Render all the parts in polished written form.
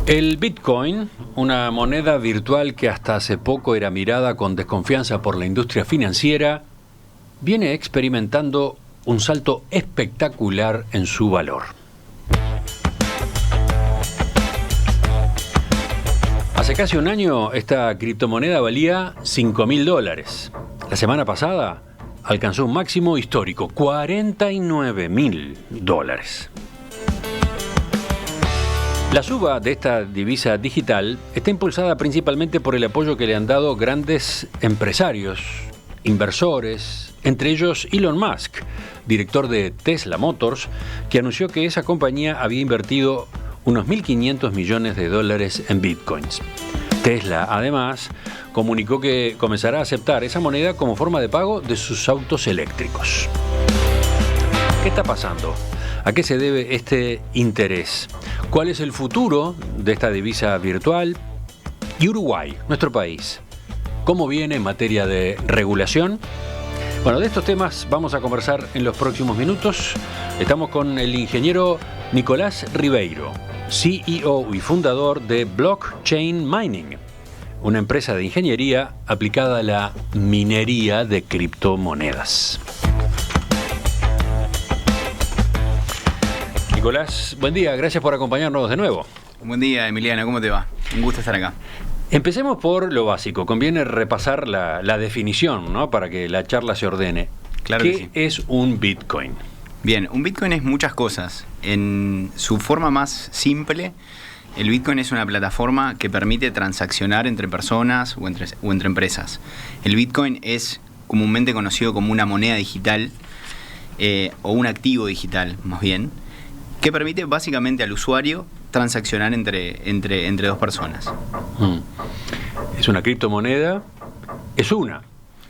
El Bitcoin, una moneda virtual que hasta hace poco era mirada con desconfianza por la industria financiera, viene experimentando un salto espectacular en su valor. Hace casi un año esta criptomoneda valía $5.000. La semana pasada alcanzó un máximo histórico, $49.000. La suba de esta divisa digital está impulsada principalmente por el apoyo que le han dado grandes empresarios, inversores, entre ellos Elon Musk, director de Tesla Motors, que anunció que esa compañía había invertido unos $1.500 millones en bitcoins. Tesla, además, comunicó que comenzará a aceptar esa moneda como forma de pago de sus autos eléctricos. ¿Qué está pasando? ¿A qué se debe este interés? ¿Cuál es el futuro de esta divisa virtual? ¿Y Uruguay, nuestro país, cómo viene en materia de regulación? Bueno, de estos temas vamos a conversar en los próximos minutos. Estamos con el ingeniero Nicolás Ribeiro, CEO y fundador de Blockchain Mining, una empresa de ingeniería aplicada a la minería de criptomonedas. Nicolás, buen día, gracias por acompañarnos de nuevo. Buen día, Emiliano, ¿cómo te va? Un gusto estar acá. Empecemos por lo básico, conviene repasar la definición, ¿no? Para que la charla se ordene. Claro que sí. ¿Qué es un Bitcoin? Bien, un Bitcoin es muchas cosas. En su forma más simple, el Bitcoin es una plataforma que permite transaccionar entre personas o entre empresas. El Bitcoin es comúnmente conocido como una moneda digital, o un activo digital, más bien, que permite básicamente al usuario transaccionar entre dos personas. Es una criptomoneda, es una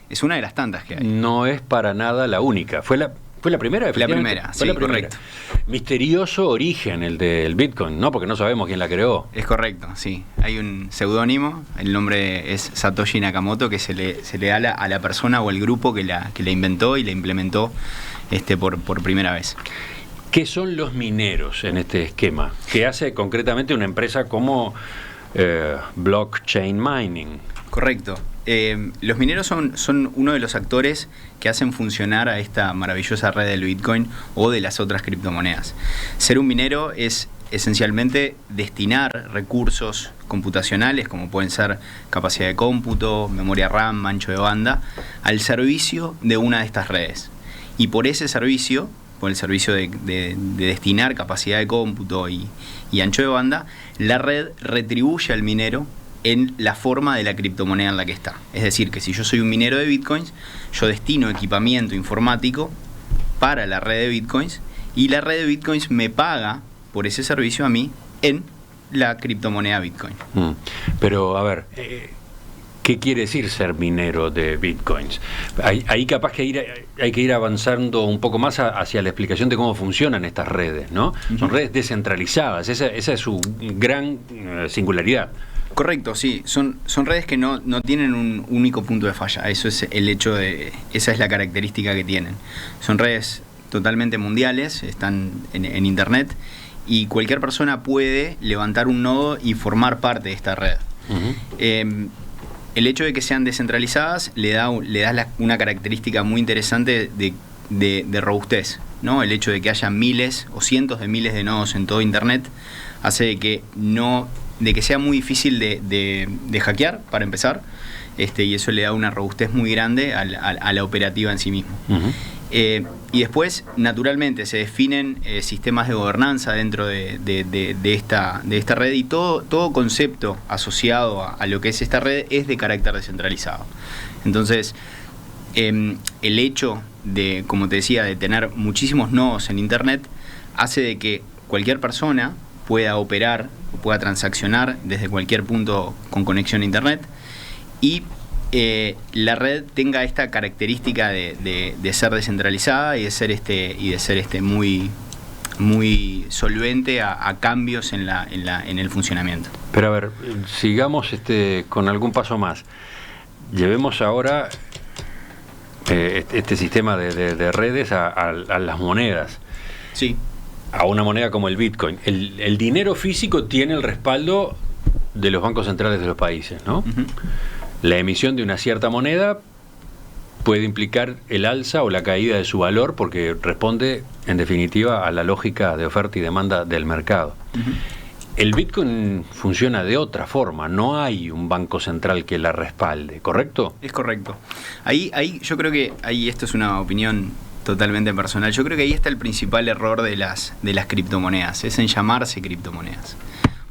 de las tantas que hay. No es para nada la única. ¿Fue la primera? La primera, sí, correcto. Misterioso origen el del Bitcoin, ¿no? Porque no sabemos quién la creó. Es correcto, sí. Hay un seudónimo, el nombre es Satoshi Nakamoto, que se le da a la persona o el grupo que la inventó y la implementó por primera vez. ¿Qué son los mineros en este esquema? ¿Qué hace concretamente una empresa como Blockchain Mining? Correcto. Los mineros son uno de los actores que hacen funcionar a esta maravillosa red del Bitcoin o de las otras criptomonedas. Ser un minero es esencialmente destinar recursos computacionales, como pueden ser capacidad de cómputo, memoria RAM, ancho de banda, al servicio de una de estas redes. Y por ese servicio, por el servicio de destinar capacidad de cómputo y ancho de banda, la red retribuye al minero en la forma de la criptomoneda en la que está. Es decir, que si yo soy un minero de bitcoins, yo destino equipamiento informático para la red de bitcoins y la red de bitcoins me paga por ese servicio a mí en la criptomoneda bitcoin. Pero, a ver, ¿qué quiere decir ser minero de bitcoins? Ahí capaz que hay que ir avanzando un poco más hacia la explicación de cómo funcionan estas redes, ¿no? Uh-huh. Son redes descentralizadas, esa es su gran singularidad. Correcto, sí. Son redes que no tienen un único punto de falla. Eso es esa es la característica que tienen. Son redes totalmente mundiales, están en internet y cualquier persona puede levantar un nodo y formar parte de esta red. Uh-huh. El hecho de que sean descentralizadas le da una característica muy interesante de robustez, ¿no? El hecho de que haya miles o cientos de miles de nodos en todo internet hace de que sea muy difícil de hackear, para empezar, y eso le da una robustez muy grande a la operativa en sí mismo. Uh-huh. Y después, naturalmente, se definen sistemas de gobernanza dentro de esta red, y todo concepto asociado a lo que es esta red es de carácter descentralizado. Entonces, el hecho de, como te decía, de tener muchísimos nodos en internet hace de que cualquier persona pueda operar, pueda transaccionar desde cualquier punto con conexión a internet, y la red tenga esta característica de ser descentralizada y de ser muy muy solvente a cambios en el funcionamiento. Pero a ver, sigamos con algún paso más. Llevemos ahora este sistema de redes a las monedas. Sí. a una moneda como el Bitcoin. El dinero físico tiene el respaldo de los bancos centrales de los países, ¿no? Uh-huh. La emisión de una cierta moneda puede implicar el alza o la caída de su valor porque responde, en definitiva, a la lógica de oferta y demanda del mercado. Uh-huh. El Bitcoin funciona de otra forma, no hay un banco central que la respalde, ¿correcto? Es correcto. Ahí yo creo que esto es una opinión totalmente personal. Yo creo que ahí está el principal error de las criptomonedas, es en llamarse criptomonedas.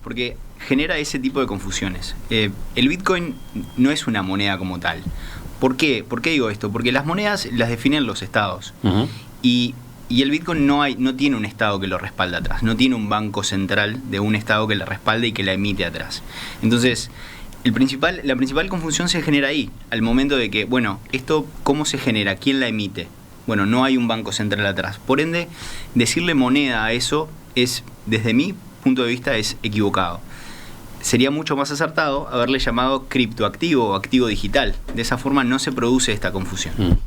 Porque genera ese tipo de confusiones. El Bitcoin no es una moneda como tal. ¿Por qué? ¿Por qué digo esto? Porque las monedas las definen los estados. Uh-huh. Y el Bitcoin no tiene un estado que lo respalda atrás. No tiene un banco central de un estado que le respalde y que la emite atrás. Entonces, la principal confusión se genera ahí. Al momento de que, bueno, esto ¿cómo se genera? ¿Quién la emite? Bueno, no hay un banco central atrás. Por ende, decirle moneda a eso es, desde mi punto de vista, es equivocado. Sería mucho más acertado haberle llamado criptoactivo o activo digital. De esa forma no se produce esta confusión.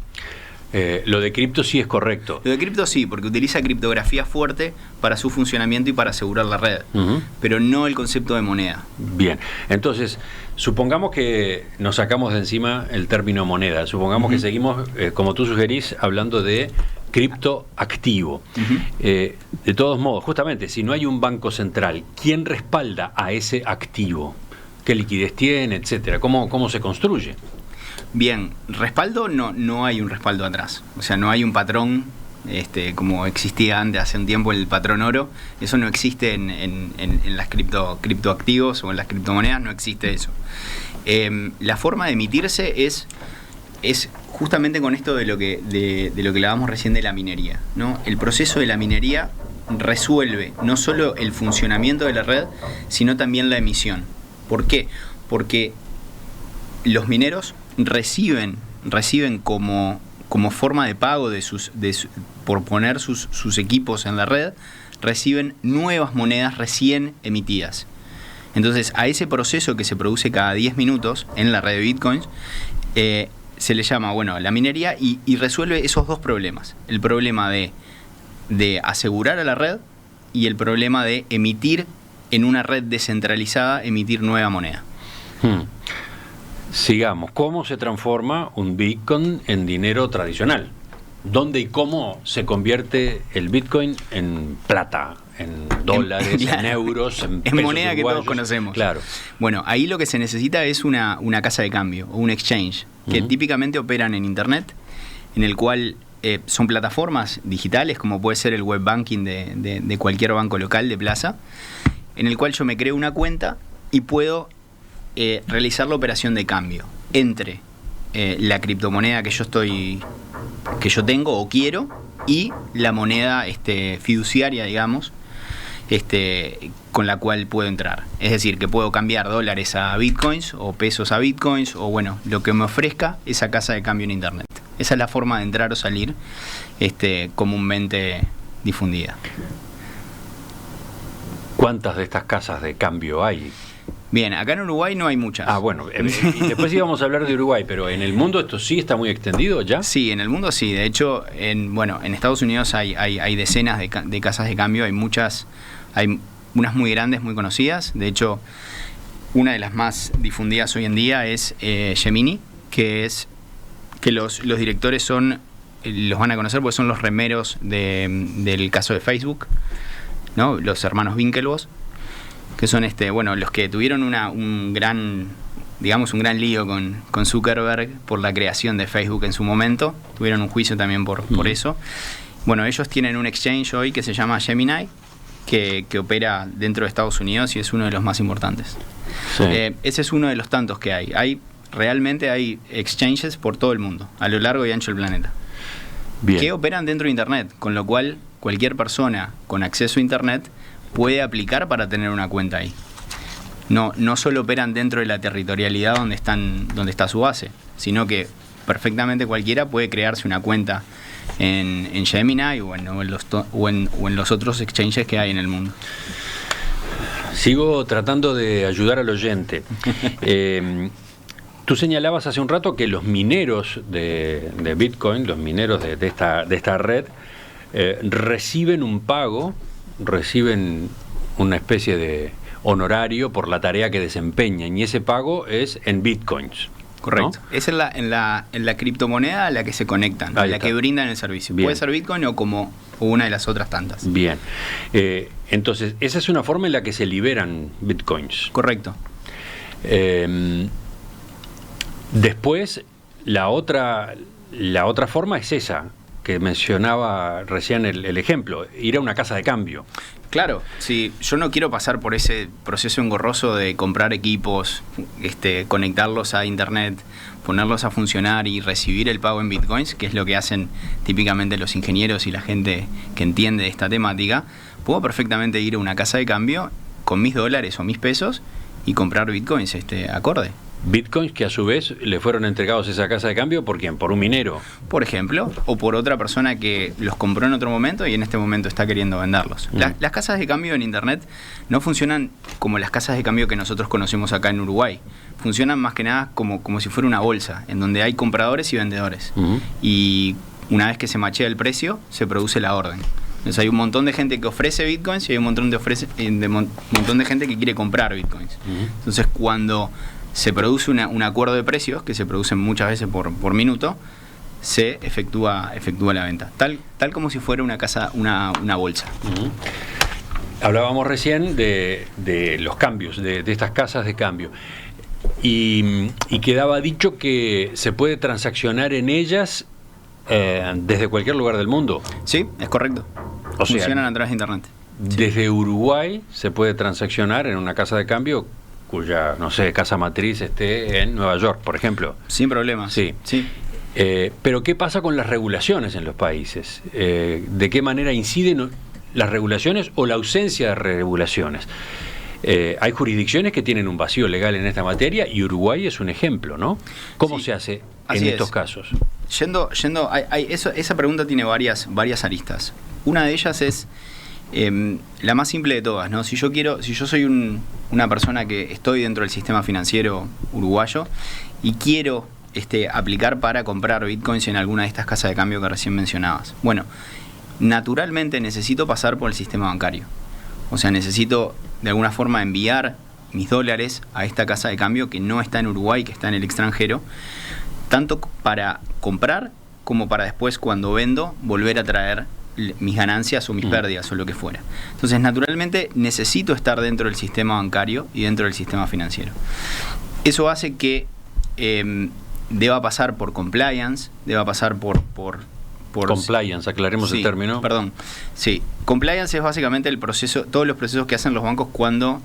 Lo de cripto sí es correcto. Lo de cripto sí, porque utiliza criptografía fuerte para su funcionamiento y para asegurar la red, pero no el concepto de moneda. Bien, entonces, supongamos que nos sacamos de encima el término moneda, supongamos que seguimos, como tú sugerís, hablando de criptoactivo. De todos modos, justamente, si no hay un banco central, ¿quién respalda a ese activo? ¿Qué liquidez tiene, etcétera? ¿Cómo se construye? Bien, respaldo no hay un respaldo atrás. O sea, no hay un patrón como existía antes, hace un tiempo, el patrón oro. Eso no existe en las criptoactivos o en las criptomonedas, no existe eso. La forma de emitirse es justamente con esto de lo que hablábamos recién de la minería, ¿no? El proceso de la minería resuelve no solo el funcionamiento de la red, sino también la emisión. ¿Por qué? Porque los mineros reciben como forma de pago por poner sus equipos en la red, reciben nuevas monedas recién emitidas. Entonces, a ese proceso que se produce cada 10 minutos en la red de Bitcoins, se le llama, la minería y resuelve esos dos problemas. El problema de asegurar a la red y el problema de emitir en una red descentralizada, emitir nueva moneda. Sigamos. ¿Cómo se transforma un Bitcoin en dinero tradicional? ¿Dónde y cómo se convierte el Bitcoin en plata, en dólares, en euros, en pesos moneda uruguayos? Que todos conocemos? Claro. Bueno, ahí lo que se necesita es una casa de cambio o un exchange que típicamente operan en Internet, en el cual son plataformas digitales, como puede ser el web banking de cualquier banco local de plaza, en el cual yo me creo una cuenta y puedo realizar la operación de cambio entre la criptomoneda que yo tengo o quiero y la moneda fiduciaria, digamos, con la cual puedo entrar. Es decir, que puedo cambiar dólares a bitcoins o pesos a bitcoins o lo que me ofrezca esa casa de cambio en Internet. Esa es la forma de entrar o salir comúnmente difundida. ¿Cuántas de estas casas de cambio hay? Bien, acá en Uruguay no hay muchas. Bueno, y después íbamos a hablar de Uruguay, pero ¿en el mundo esto sí está muy extendido ya? Sí, en el mundo sí. De hecho, en Estados Unidos hay decenas de casas de cambio, hay unas muy grandes, muy conocidas. De hecho, una de las más difundidas hoy en día es Gemini, que los directores los van a conocer porque son los remeros del caso de Facebook, ¿no? Los hermanos Winklevoss, que son los que tuvieron un gran lío con Zuckerberg por la creación de Facebook en su momento. Tuvieron un juicio también por eso. Bueno, ellos tienen un exchange hoy que se llama Gemini, que opera dentro de Estados Unidos y es uno de los más importantes. Sí. Ese es uno de los tantos que hay. Realmente hay exchanges por todo el mundo, a lo largo y ancho del planeta. Bien. Que operan dentro de Internet, con lo cual cualquier persona con acceso a Internet puede aplicar para tener una cuenta ahí. No solo operan dentro de la territorialidad donde está su base, sino que perfectamente cualquiera puede crearse una cuenta en Gemini o en los otros exchanges que hay en el mundo. Sigo tratando de ayudar al oyente. Tú señalabas hace un rato que los mineros de Bitcoin, los mineros de esta red, reciben un pago reciben una especie de honorario por la tarea que desempeñan, y ese pago es en bitcoins. Correcto. ¿No? Es en la criptomoneda a la que se conectan, Ahí la está. que brindan el servicio. Bien. Puede ser Bitcoin o como una de las otras tantas. Bien. Entonces, esa es una forma en la que se liberan bitcoins. Correcto. Después, la otra forma es esa, que mencionaba recién el ejemplo, ir a una casa de cambio. Claro, sí, yo no quiero pasar por ese proceso engorroso de comprar equipos, conectarlos a internet, ponerlos a funcionar y recibir el pago en bitcoins, que es lo que hacen típicamente los ingenieros y la gente que entiende esta temática. Puedo perfectamente ir a una casa de cambio con mis dólares o mis pesos y comprar bitcoins acorde. Bitcoins que a su vez le fueron entregados a esa casa de cambio, ¿por quién? Por un minero. Por ejemplo, o por otra persona que los compró en otro momento y en este momento está queriendo venderlos. Las casas de cambio en internet no funcionan como las casas de cambio que nosotros conocemos acá en Uruguay. Funcionan más que nada como si fuera una bolsa, en donde hay compradores y vendedores. Y una vez que se machea el precio, se produce la orden. Entonces hay un montón de gente que ofrece bitcoins y hay un montón de gente que quiere comprar bitcoins. Entonces cuando se produce un acuerdo de precios, que se producen muchas veces por minuto, se efectúa la venta, tal como si fuera una bolsa. Hablábamos recién de los cambios, de estas casas de cambio, y quedaba dicho que se puede transaccionar en ellas desde cualquier lugar del mundo. Sí, es correcto. O sea, funcionan a través de internet. Desde Uruguay se puede transaccionar en una casa de cambio cuya, no sé, casa matriz esté en Nueva York, por ejemplo. Sin problema. Sí. Pero ¿qué pasa con las regulaciones en los países? ¿De qué manera inciden las regulaciones o la ausencia de regulaciones? Hay jurisdicciones que tienen un vacío legal en esta materia y Uruguay es un ejemplo, ¿no? ¿Cómo se hace en estos casos? Esa pregunta tiene varias aristas. Una de ellas es la más simple de todas, ¿no? Si yo soy una persona que estoy dentro del sistema financiero uruguayo y quiero aplicar para comprar bitcoins en alguna de estas casas de cambio que recién mencionabas. Bueno, naturalmente necesito pasar por el sistema bancario. O sea, necesito de alguna forma enviar mis dólares a esta casa de cambio que no está en Uruguay, que está en el extranjero, tanto para comprar como para después, cuando vendo, volver a traer mis ganancias o mis pérdidas o lo que fuera. Entonces, naturalmente, necesito estar dentro del sistema bancario y dentro del sistema financiero. Eso hace que deba pasar por compliance, deba pasar por compliance, aclaremos el término. Perdón. Sí, compliance es básicamente el proceso, todos los procesos que hacen los bancos cuando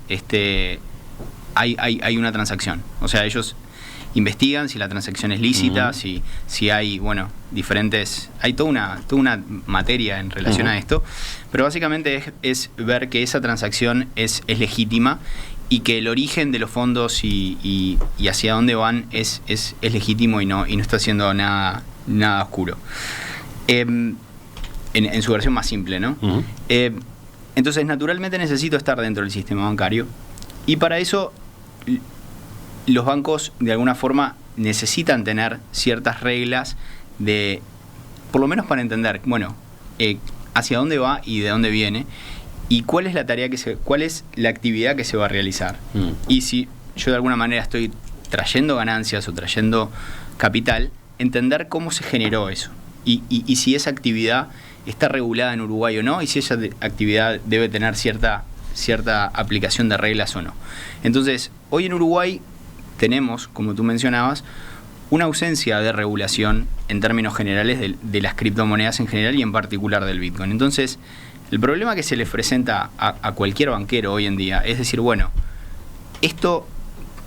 hay una transacción. O sea, ellos investigan si la transacción es lícita, si hay, diferentes... Hay toda una materia en relación a esto, pero básicamente es ver que esa transacción es legítima y que el origen de los fondos y hacia dónde van es legítimo y no está haciendo nada oscuro. En su versión más simple, ¿no? Entonces, naturalmente necesito estar dentro del sistema bancario y para eso los bancos de alguna forma necesitan tener ciertas reglas por lo menos para entender, hacia dónde va y de dónde viene y cuál es la tarea cuál es la actividad que se va a realizar. Y si yo de alguna manera estoy trayendo ganancias o trayendo capital, entender cómo se generó eso y si esa actividad está regulada en Uruguay o no y si esa actividad debe tener cierta aplicación de reglas o no. Entonces, hoy en Uruguay tenemos, como tú mencionabas, una ausencia de regulación en términos generales de las criptomonedas en general y en particular del Bitcoin. Entonces, el problema que se le presenta a cualquier banquero hoy en día es decir, esto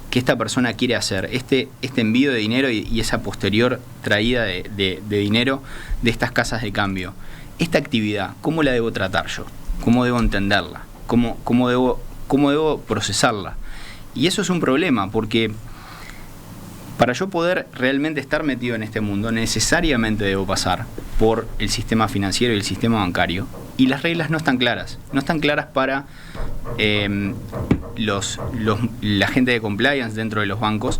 que esta persona quiere hacer, este envío de dinero y esa posterior traída de dinero de estas casas de cambio, esta actividad, ¿cómo la debo tratar yo? ¿Cómo debo entenderla? ¿Cómo debo procesarla? Y eso es un problema, porque para yo poder realmente estar metido en este mundo, necesariamente debo pasar por el sistema financiero y el sistema bancario. Y las reglas no están claras. No están claras para la gente de compliance dentro de los bancos.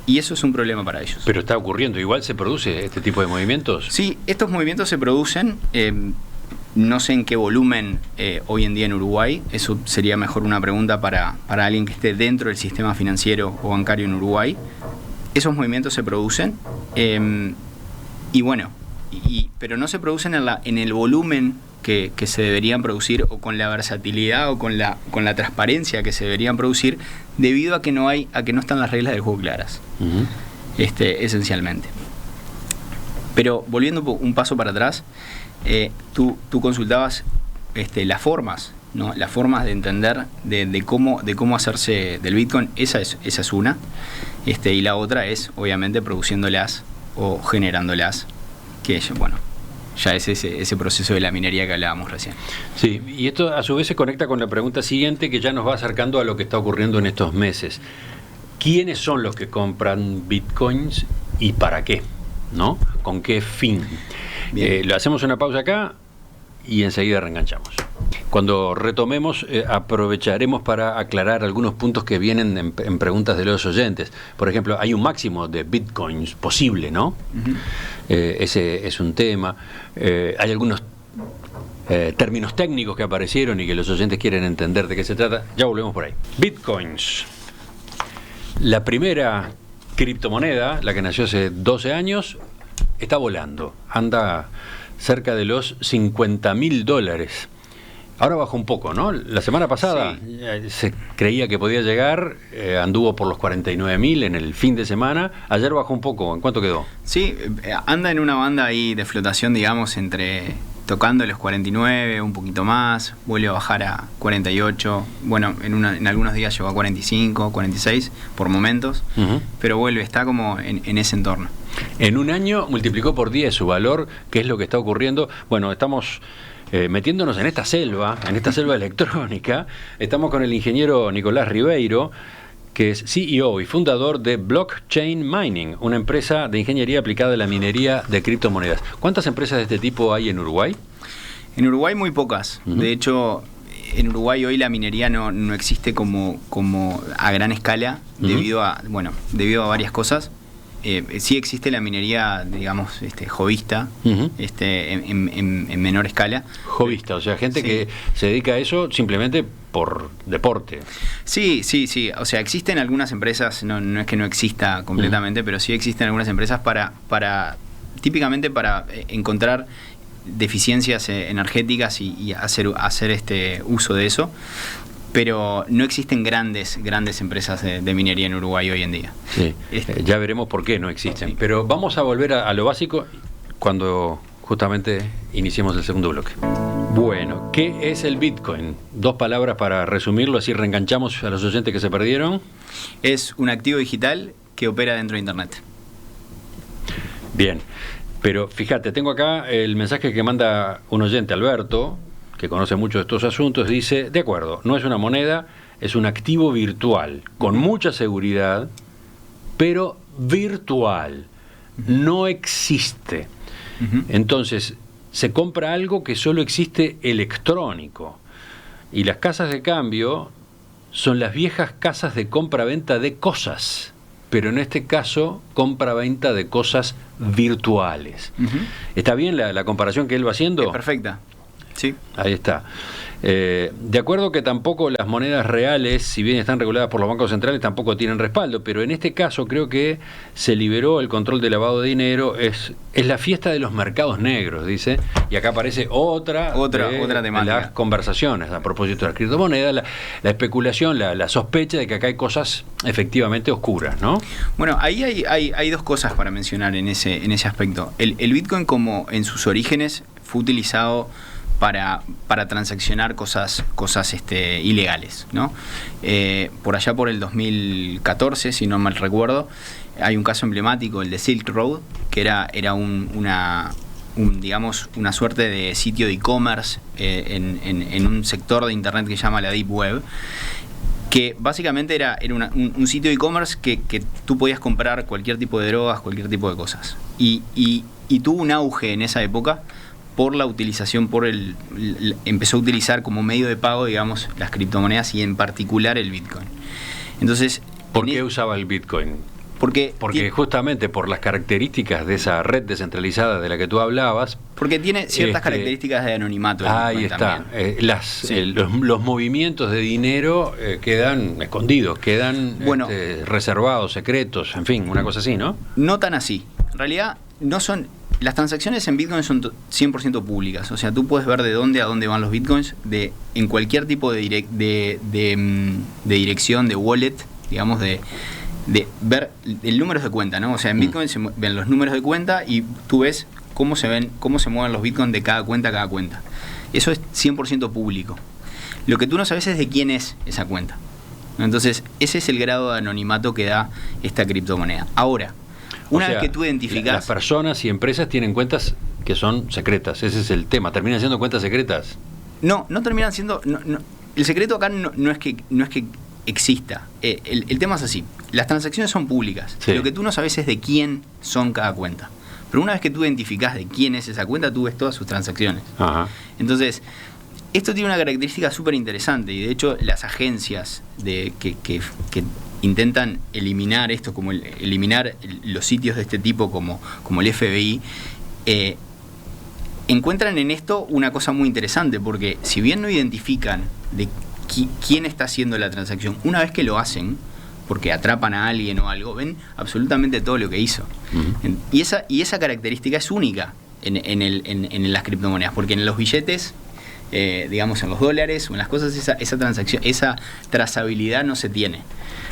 Y eso es un problema para ellos. Pero está ocurriendo, igual se produce este tipo de movimientos. Sí, estos movimientos se producen. No sé en qué volumen hoy en día en Uruguay. Eso sería mejor una pregunta para alguien que esté dentro del sistema financiero o bancario en Uruguay. Esos movimientos se producen y bueno, pero no se producen en el volumen que se deberían producir, o con la versatilidad o con la transparencia que se deberían producir, debido a que no están las reglas del juego claras. Uh-huh. Esencialmente. Pero volviendo un paso para atrás, tú consultabas las formas, ¿no? Las formas de entender de cómo hacerse del Bitcoin. Esa es una, y la otra es obviamente produciéndolas o generándolas, que bueno, ya es ese proceso de la minería que hablábamos recién. Sí, y esto a su vez se conecta con la pregunta siguiente, que ya nos va acercando a lo que está ocurriendo en estos meses. ¿Quiénes son los que compran Bitcoins y para qué? ¿No? ¿Con qué fin? Lo hacemos una pausa acá y enseguida reenganchamos. Cuando retomemos, aprovecharemos para aclarar algunos puntos que vienen en preguntas de los oyentes. Por ejemplo, hay un máximo de Bitcoins posible, ¿no? Uh-huh. Ese es un tema. Hay algunos términos técnicos que aparecieron y que los oyentes quieren entender de qué se trata. Ya volvemos por ahí. Bitcoins. La primera criptomoneda, la que nació hace 12 años, está volando. Anda cerca de los $50.000. Ahora bajó un poco, ¿no? La semana pasada sí, se creía que podía llegar, anduvo por los 49.000 en el fin de semana. Ayer bajó un poco. ¿En cuánto quedó? Sí, anda en una banda ahí de flotación, digamos, tocando los 49, un poquito más, vuelve a bajar a 48, bueno, en algunos días llegó a 45, 46 por momentos, uh-huh. Pero vuelve, está como en ese entorno. En un año multiplicó por 10 su valor. ¿Qué es lo que está ocurriendo? Bueno, estamos metiéndonos en esta selva electrónica. Estamos con el ingeniero Nicolás Ribeiro, que es CEO y fundador de Blockchain Mining, una empresa de ingeniería aplicada a la minería de criptomonedas. ¿Cuántas empresas de este tipo hay en Uruguay? En Uruguay muy pocas. Uh-huh. De hecho, en Uruguay hoy la minería no existe como a gran escala, uh-huh. debido a varias cosas. Sí existe la minería, digamos, jovista, uh-huh. en menor escala. Jovista, o sea, gente sí, que se dedica a eso simplemente por deporte. Sí. O sea, existen algunas empresas, no es que no exista completamente, uh-huh. pero sí existen algunas empresas típicamente para encontrar deficiencias energéticas y hacer uso de eso. Pero no existen grandes empresas de minería en Uruguay hoy en día. Sí, ya veremos por qué no existen. Sí. Pero vamos a volver a lo básico cuando justamente iniciemos el segundo bloque. Bueno, ¿qué es el Bitcoin? 2 palabras para resumirlo, así reenganchamos a los oyentes que se perdieron. Es un activo digital que opera dentro de Internet. Bien, pero fíjate, tengo acá el mensaje que manda un oyente, Alberto, que conoce mucho de estos asuntos. Dice: de acuerdo, no es una moneda, es un activo virtual, con mucha seguridad, pero virtual, no existe. Uh-huh. Entonces, se compra algo que solo existe electrónico. Y las casas de cambio son las viejas casas de compra-venta de cosas, pero en este caso, compra-venta de cosas virtuales. Uh-huh. ¿Está bien la comparación que él va haciendo? Es perfecta. Sí. Ahí está. De acuerdo que tampoco las monedas reales, si bien están reguladas por los bancos centrales, tampoco tienen respaldo, pero en este caso creo que se liberó el control de lavado de dinero. Es la fiesta de los mercados negros, dice, y acá aparece otra temática. Las conversaciones a propósito de las criptomonedas, la especulación, la sospecha de que acá hay cosas efectivamente oscuras, ¿no? Bueno, ahí hay 2 cosas para mencionar en ese aspecto. El Bitcoin, como en sus orígenes, fue utilizado para transaccionar cosas ilegales, ¿no? Por allá por el 2014, si no mal recuerdo, hay un caso emblemático, el de Silk Road, que era una suerte de sitio de e-commerce en un sector de internet que se llama la Deep Web, que básicamente era un sitio de e-commerce que tú podías comprar cualquier tipo de drogas, cualquier tipo de cosas. Y tuvo un auge en esa época por la utilización, empezó a utilizar como medio de pago, digamos, las criptomonedas y en particular el Bitcoin. Entonces, ¿por qué usaba el Bitcoin? Porque justamente por las características de esa red descentralizada de la que tú hablabas. Porque tiene ciertas características de anonimato. Ahí está. Los movimientos de dinero quedan escondidos, quedan reservados, secretos, en fin, una cosa así, ¿no? No tan así. En realidad, no son. Las transacciones en Bitcoin son 100% públicas. O sea, tú puedes ver de dónde a dónde van los Bitcoins en cualquier tipo de dirección, de wallet, digamos, de ver el número de cuenta, ¿no? O sea, en Bitcoin se ven los números de cuenta y tú ves cómo se mueven los Bitcoins de cada cuenta a cada cuenta. Eso es 100% público. Lo que tú no sabes es de quién es esa cuenta. Entonces, ese es el grado de anonimato que da esta criptomoneda. Ahora, una vez que tú identificas... Las personas y empresas tienen cuentas que son secretas. Ese es el tema. ¿Terminan siendo cuentas secretas? No terminan siendo... El secreto acá no es que exista. El tema es así. Las transacciones son públicas. Sí. Lo que tú no sabes es de quién son cada cuenta. Pero una vez que tú identificas de quién es esa cuenta, tú ves todas sus transacciones. Ajá. Entonces, esto tiene una característica súper interesante. Y de hecho, las agencias que intentan eliminar esto, como eliminar los sitios de este tipo como el FBI, encuentran en esto una cosa muy interesante, porque si bien no identifican de quién está haciendo la transacción, una vez que lo hacen, porque atrapan a alguien o algo, ven absolutamente todo lo que hizo. Uh-huh. Y esa característica es única en las criptomonedas, porque en los billetes, digamos en los dólares o en las cosas, esa transacción, esa trazabilidad no se tiene.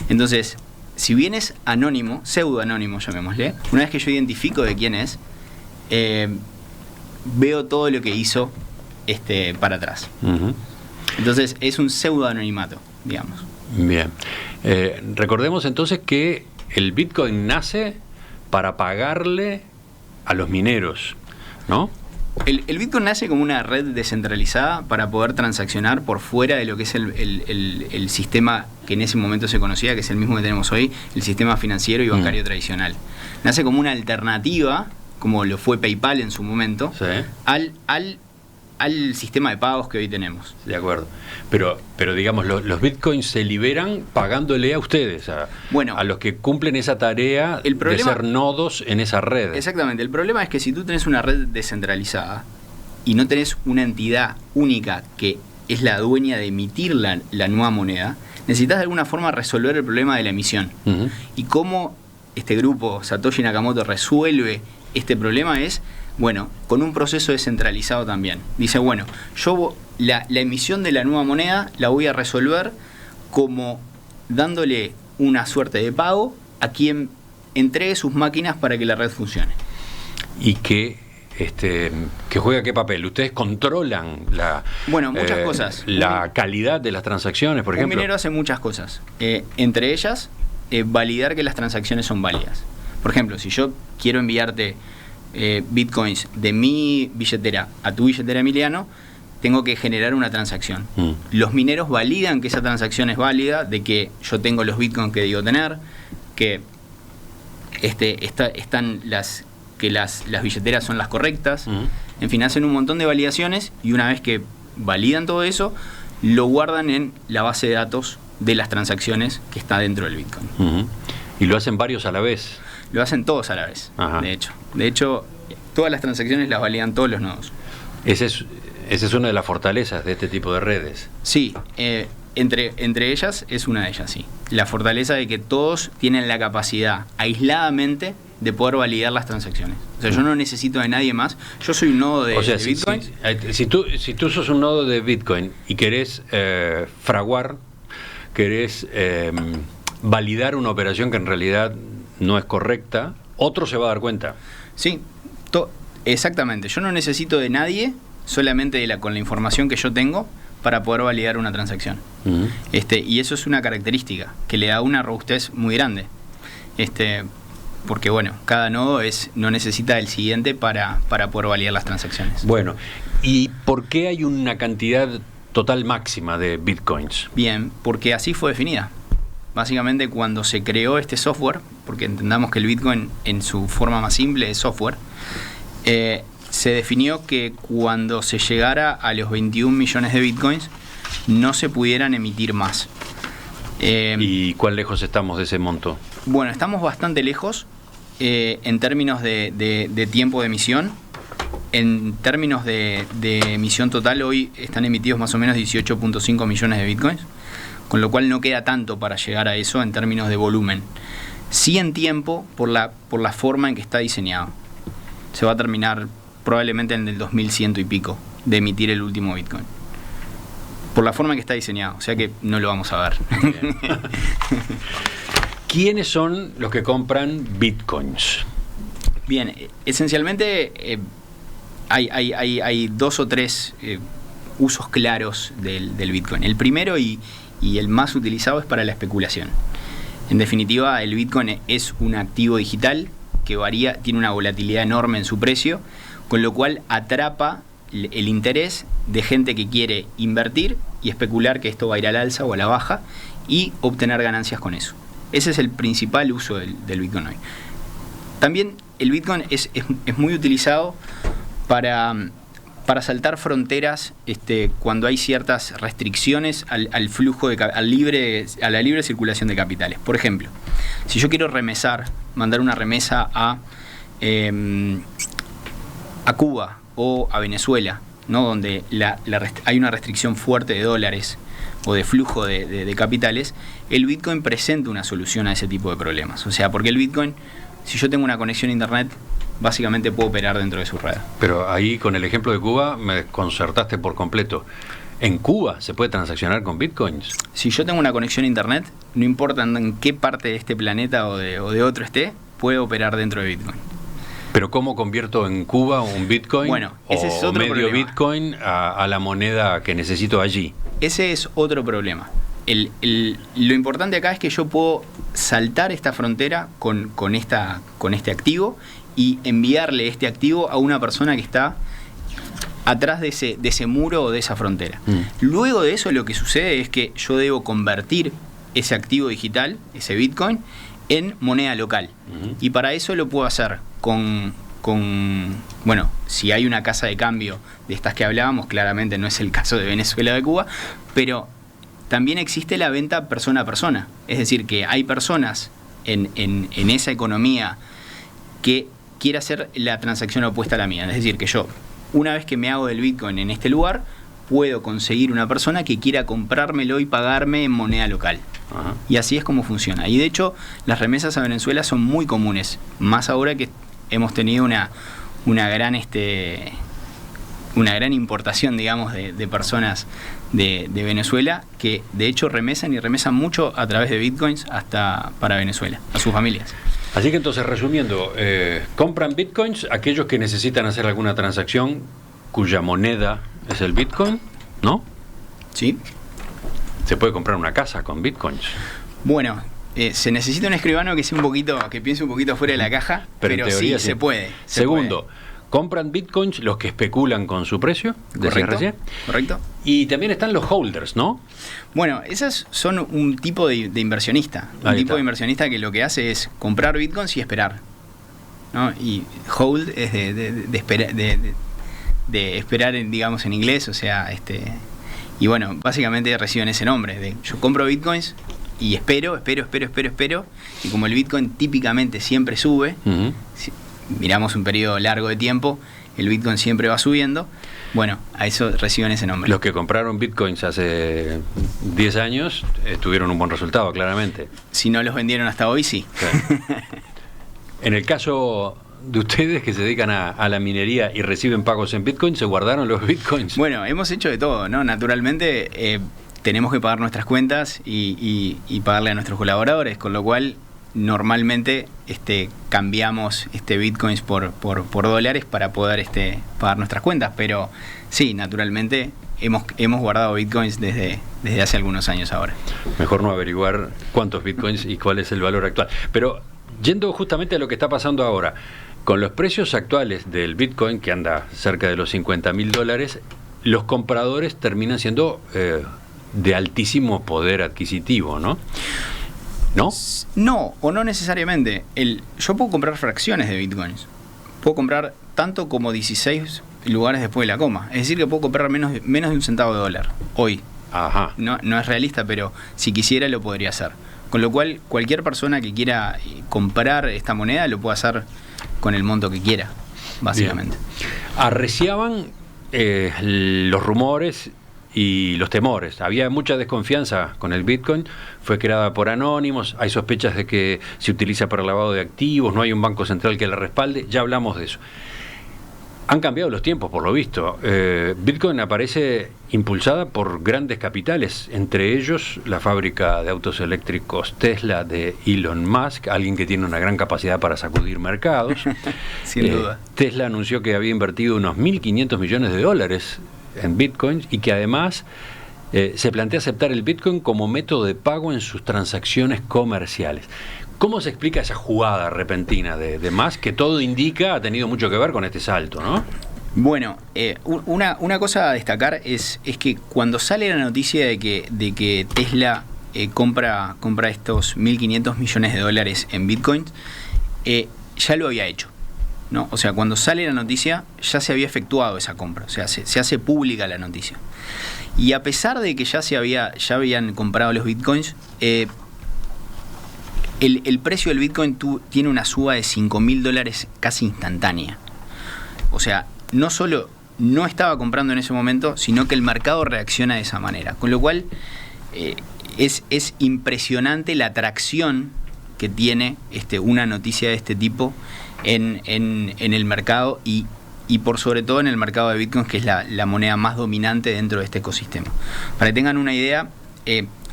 Entonces, si bien es anónimo, pseudo anónimo llamémosle, una vez que yo identifico de quién es, veo todo lo que hizo para atrás. Uh-huh. Entonces es un pseudo anonimato, digamos. Bien. Recordemos entonces que el Bitcoin nace para pagarle a los mineros, ¿no? El Bitcoin nace como una red descentralizada para poder transaccionar por fuera de lo que es el sistema que en ese momento se conocía, que es el mismo que tenemos hoy, el sistema financiero y bancario tradicional. Nace como una alternativa, como lo fue PayPal en su momento, sí, al sistema de pagos que hoy tenemos. De acuerdo. Pero digamos, los bitcoins se liberan pagándole a ustedes, a los que cumplen esa tarea de ser nodos en esa red. Exactamente. El problema es que si tú tenés una red descentralizada y no tenés una entidad única que es la dueña de emitir la nueva moneda, necesitas de alguna forma resolver el problema de la emisión. Uh-huh. Y cómo este grupo, Satoshi Nakamoto, resuelve este problema es... con un proceso descentralizado también. Dice, yo la emisión de la nueva moneda la voy a resolver como dándole una suerte de pago a quien entregue sus máquinas para que la red funcione. ¿Y que juega qué papel? ¿Ustedes controlan muchas cosas. La calidad de las transacciones, por ejemplo? Un minero hace muchas cosas. Entre ellas, validar que las transacciones son válidas. Por ejemplo, si yo quiero enviarte bitcoins de mi billetera a tu billetera, Emiliano, tengo que generar una transacción. Los mineros validan que esa transacción es válida, de que yo tengo los bitcoins que digo tener, que están las billeteras son las correctas. En fin, hacen un montón de validaciones y una vez que validan todo eso, lo guardan en la base de datos de las transacciones que está dentro del bitcoin. ¿Y lo hacen varios a la vez? Lo hacen todos a la vez. Ajá. De hecho, todas las transacciones las validan todos los nodos. Esa es una de las fortalezas de este tipo de redes. Sí, entre ellas es una de ellas, sí. La fortaleza de que todos tienen la capacidad aisladamente de poder validar las transacciones. O sea, yo no necesito de nadie más. Yo soy un nodo de Bitcoin. Si tú sos un nodo de Bitcoin y querés fraguar, querés validar una operación que en realidad no es correcta, otro se va a dar cuenta. Sí, exactamente. Yo no necesito de nadie, solamente con la información que yo tengo para poder validar una transacción. Uh-huh. Y eso es una característica que le da una robustez muy grande. Porque cada nodo no necesita del siguiente para poder validar las transacciones. Bueno, ¿y por qué hay una cantidad total máxima de bitcoins? Bien, porque así fue definida. Básicamente, cuando se creó este software, porque entendamos que el Bitcoin en su forma más simple es software, se definió que cuando se llegara a los 21 millones de Bitcoins no se pudieran emitir más. ¿Y cuán lejos estamos de ese monto? Bueno, estamos bastante lejos en términos de tiempo de emisión. En términos de emisión total, hoy están emitidos más o menos 18.5 millones de bitcoins, con lo cual no queda tanto para llegar a eso en términos de volumen. Sí en tiempo, por la forma en que está diseñado. Se va a terminar probablemente en el 2100 y pico de emitir el último bitcoin. Por la forma en que está diseñado, o sea que no lo vamos a ver. ¿Quiénes son los que compran bitcoins? Bien, esencialmente hay dos o tres usos claros del bitcoin. El primero y el más utilizado es para la especulación. En definitiva, el bitcoin es un activo digital que varía, tiene una volatilidad enorme en su precio, con lo cual atrapa el interés de gente que quiere invertir y especular que esto va a ir al alza o a la baja y obtener ganancias con eso. Ese es el principal uso del Bitcoin hoy. También el Bitcoin es muy utilizado para saltar fronteras cuando hay ciertas restricciones al flujo a la libre circulación de capitales. Por ejemplo, si yo quiero mandar una remesa a Cuba o a Venezuela, ¿no? Donde hay una restricción fuerte de dólares o de flujo de capitales, el Bitcoin presenta una solución a ese tipo de problemas. O sea, porque el Bitcoin, si yo tengo una conexión a Internet, básicamente puedo operar dentro de su red. Pero ahí, con el ejemplo de Cuba, me desconcertaste por completo. ¿En Cuba se puede transaccionar con bitcoins? Si yo tengo una conexión a Internet, no importa en qué parte de este planeta o de otro esté, puedo operar dentro de Bitcoin. ¿Pero cómo convierto en Cuba un bitcoin? Bueno, ese es otro medio problema. Bitcoin a la moneda que necesito allí? Ese es otro problema. Lo importante acá es que yo puedo saltar esta frontera con este activo y enviarle este activo a una persona que está atrás de ese muro o de esa frontera. Luego de eso, lo que sucede es que yo debo convertir ese activo digital, ese bitcoin, en moneda local. Y para eso lo puedo hacer bueno, si hay una casa de cambio de estas que hablábamos, claramente no es el caso de Venezuela o de Cuba, pero también existe la venta persona a persona. Es decir, que hay personas en esa economía que quiere hacer la transacción opuesta a la mía. Es decir, que yo, una vez que me hago del bitcoin en este lugar, puedo conseguir una persona que quiera comprármelo y pagarme en moneda local. Ajá. Y así es como funciona. Y de hecho, las remesas a Venezuela son muy comunes, más ahora que hemos tenido una gran importación, digamos, de personas de Venezuela que de hecho remesan mucho a través de bitcoins hasta para Venezuela, a sus familias. Así que entonces, resumiendo, compran bitcoins aquellos que necesitan hacer alguna transacción cuya moneda es el bitcoin, ¿no? Sí. ¿Se puede comprar una casa con bitcoins? Bueno, se necesita un escribano que piense un poquito fuera de la caja, pero teoría, sí, se puede. Segundo, compran bitcoins los que especulan con su precio, correcto. Y también están los holders, ¿no? Bueno, esos son un tipo de inversionista. Un tipo de inversionista que lo que hace es comprar bitcoins y esperar, ¿no? Y hold es de esperar, digamos, en inglés, o sea, y bueno, básicamente reciben ese nombre, yo compro bitcoins y espero, y como el bitcoin típicamente siempre sube, si miramos un periodo largo de tiempo, el bitcoin siempre va subiendo, bueno, a eso reciben ese nombre. Los que compraron bitcoins hace 10 años tuvieron un buen resultado, claramente. Si no los vendieron hasta hoy, sí. En el caso de ustedes que se dedican a la minería y reciben pagos en bitcoin, ¿se guardaron los bitcoins? Bueno, hemos hecho de todo, ¿no? Naturalmente tenemos que pagar nuestras cuentas y pagarle a nuestros colaboradores, con lo cual normalmente cambiamos bitcoins por dólares para poder pagar nuestras cuentas, pero sí, naturalmente hemos guardado bitcoins desde hace algunos años ahora. Mejor no averiguar cuántos bitcoins y cuál es el valor actual. Pero yendo justamente a lo que está pasando ahora, con los precios actuales del bitcoin, que anda cerca de los $50,000, los compradores terminan siendo de altísimo poder adquisitivo, ¿no? ¿No? No, o no necesariamente. Yo puedo comprar fracciones de bitcoins. Puedo comprar tanto como 16 lugares después de la coma. Es decir, que puedo comprar menos de un centavo de dólar hoy. Ajá. No es realista, pero si quisiera lo podría hacer. Con lo cual, cualquier persona que quiera comprar esta moneda lo puede hacer con el monto que quiera, básicamente. Bien. Arreciaban los rumores y los temores. Había mucha desconfianza con el Bitcoin, fue creada por anónimos, hay sospechas de que se utiliza para lavado de activos, no hay un banco central que la respalde, ya hablamos de eso. Han cambiado los tiempos, por lo visto. Bitcoin aparece impulsada por grandes capitales, entre ellos la fábrica de autos eléctricos Tesla de Elon Musk, alguien que tiene una gran capacidad para sacudir mercados. Sin duda. Tesla anunció que había invertido unos 1.500 millones de dólares en Bitcoin y que además se plantea aceptar el Bitcoin como método de pago en sus transacciones comerciales. ¿Cómo se explica esa jugada repentina de Musk, que todo indica ha tenido mucho que ver con este salto, ¿no? Bueno, una cosa a destacar es que cuando sale la noticia de que Tesla compra estos 1.500 millones de dólares en Bitcoin, ya lo había hecho, ¿no? O sea, cuando sale la noticia ya se había efectuado esa compra, o sea, se hace pública la noticia. Y a pesar de que ya habían comprado los Bitcoins, el precio del Bitcoin tiene una suba de $5.000 casi instantánea. O sea, no solo no estaba comprando en ese momento, sino que el mercado reacciona de esa manera. Con lo cual, es impresionante la atracción que tiene una noticia de este tipo en el mercado y por sobre todo en el mercado de Bitcoin, que es la moneda más dominante dentro de este ecosistema. Para que tengan una idea,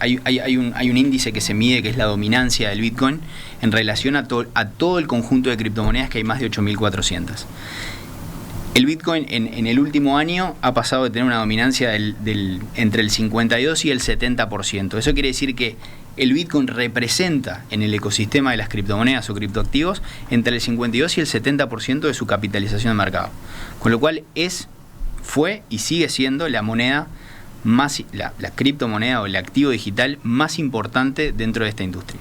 hay un índice que se mide, que es la dominancia del Bitcoin en relación a todo el conjunto de criptomonedas, que hay más de 8.400. El Bitcoin en el último año ha pasado de tener una dominancia entre el 52 y el 70%. Eso quiere decir que el Bitcoin representa en el ecosistema de las criptomonedas o criptoactivos entre el 52 y el 70% de su capitalización de mercado. Con lo cual fue y sigue siendo la moneda más, la criptomoneda o el activo digital más importante dentro de esta industria.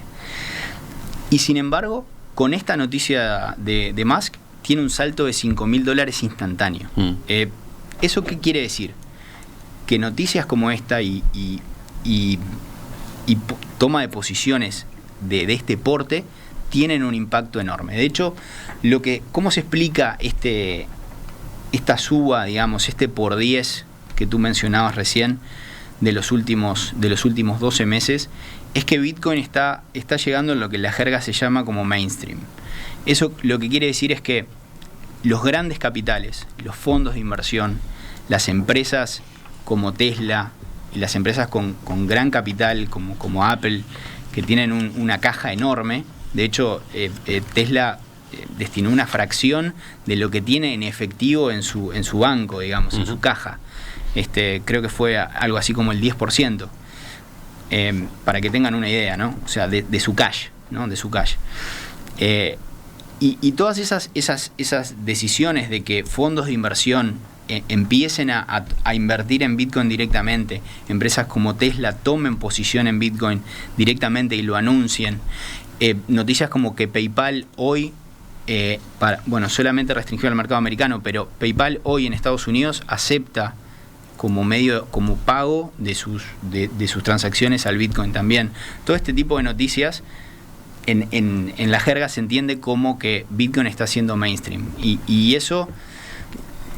Y sin embargo, con esta noticia de Musk, tiene un salto de $5.000 instantáneo. ¿Eso qué quiere decir? Que noticias como esta y toma de posiciones de este porte tienen un impacto enorme. De hecho, ¿cómo se explica esta suba, digamos, por 10 que tú mencionabas recién de los últimos 12 meses? Es que Bitcoin está llegando en lo que en la jerga se llama como mainstream. Eso lo que quiere decir es que los grandes capitales, los fondos de inversión, las empresas como Tesla y las empresas con gran capital como Apple, que tienen una caja enorme. De hecho, Tesla destinó una fracción de lo que tiene en efectivo en su banco, digamos, en su caja. Creo que fue algo así como el 10%, para que tengan una idea, ¿no? O sea, de su cash, ¿no? De su cash. Y todas esas decisiones de que fondos de inversión empiecen a invertir en Bitcoin directamente, empresas como Tesla tomen posición en Bitcoin directamente y lo anuncien, noticias como que PayPal hoy, solamente restringido al mercado americano, pero PayPal hoy en Estados Unidos acepta como pago de sus transacciones al Bitcoin también. Todo este tipo de noticias en la jerga se entiende como que Bitcoin está siendo mainstream, y eso,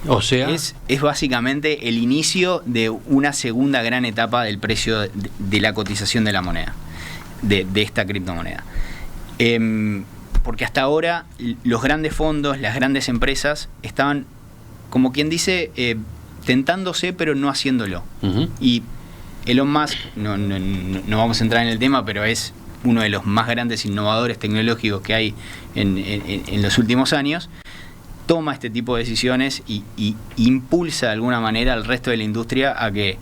o sea, es básicamente el inicio de una segunda gran etapa del precio de la cotización de la moneda, de esta criptomoneda. Porque hasta ahora los grandes fondos, las grandes empresas estaban, como quien dice, tentándose pero no haciéndolo. Y Elon Musk, no vamos a entrar en el tema, pero es uno de los más grandes innovadores tecnológicos que hay en los últimos años, toma este tipo de decisiones y impulsa de alguna manera al resto de la industria a que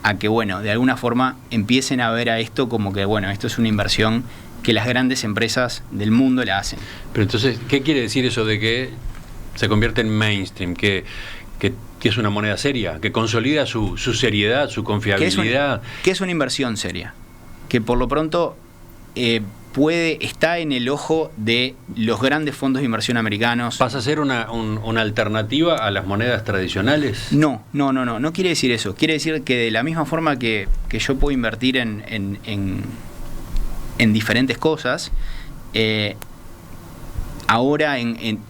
de alguna forma empiecen a ver a esto como que, esto es una inversión que las grandes empresas del mundo la hacen. Pero entonces, ¿qué quiere decir eso de que se convierte en mainstream? Que es una moneda seria, que consolida su seriedad, su confiabilidad. Que es una inversión seria, que por lo pronto está en el ojo de los grandes fondos de inversión americanos. ¿Pasa a ser una alternativa a las monedas tradicionales? No quiere decir eso. Quiere decir que de la misma forma que yo puedo invertir en en diferentes cosas. Ahora en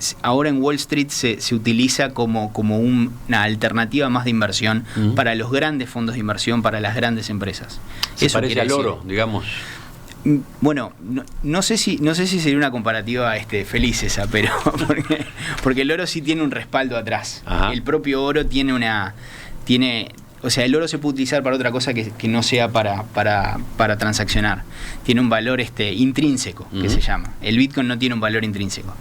Wall Street se utiliza como una alternativa más de inversión para los grandes fondos de inversión, para las grandes empresas. Se parece al oro, digamos. Bueno, no sé si sería una comparativa feliz esa, pero porque el oro sí tiene un respaldo atrás. Ajá. El propio oro o sea, el oro se puede utilizar para otra cosa que no sea para transaccionar. Tiene un valor intrínseco, que se llama. El Bitcoin no tiene un valor intrínseco.